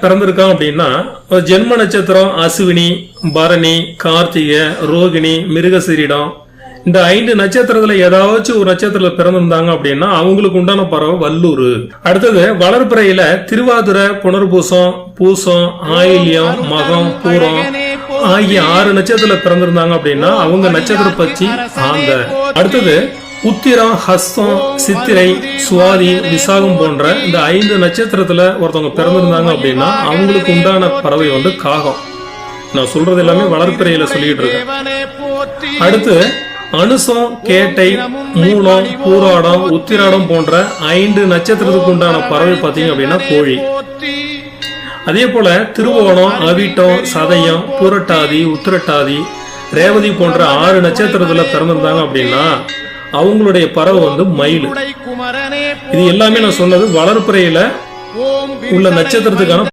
பிறந்திருக்கான் அப்படின்னா ஜென்ம நட்சத்திரம் அசுவினி, பரணி, கார்த்திகை, ரோகிணி, மிருகசீரிடம் இந்த 5 நட்சத்திரத்துல ஏதாச்சும் ஒரு நட்சத்திரத்துல பிறந்திருந்தாங்க அப்படின்னா அவங்களுக்கு உண்டான பறவை வல்லூர். அடுத்தது வளர்பிறையில திருவாதிரை, புனர்பூசம், பூசம், ஆயில்யம், மகம், பூரம் ஆகிய 6 நட்சத்திரத்துல பிறந்திருந்தாங்க அப்படின்னா அவங்க நட்சத்திர பச்சி ஆந்த. அடுத்தது உத்திரம், ஹஸ்தம், சித்திரை, சுவாதி, விசாகம் போன்ற இந்த 5 நட்சத்திரத்துல ஒருத்தவங்க பிறந்திருந்தாங்க அப்படின்னா அவங்களுக்கு உண்டான பறவை காகம். நான் சொல்றது எல்லாமே வளர்ப்பிறையில சொல்லிட்டு இருக்கேன். அடுத்து அனுசம், கேட்டை, மூலம், பூராடம், உத்திராடம் போன்ற 5 நட்சத்திரத்துக்கு உண்டான பறவை பார்த்தீங்க அப்படின்னா கோழி. அதே போல திருவோணம், அவிட்டம், சதயம், பூரட்டாதி, உத்திரட்டாதி, ரேவதி போன்ற 6 நட்சத்திரத்துல பிறந்திருந்தாங்க அப்படின்னா அவங்களுடைய பறவை மயில். இது எல்லாமே நான் சொன்னது வளர்ப்பிறையில உள்ள நட்சத்திரத்துக்கான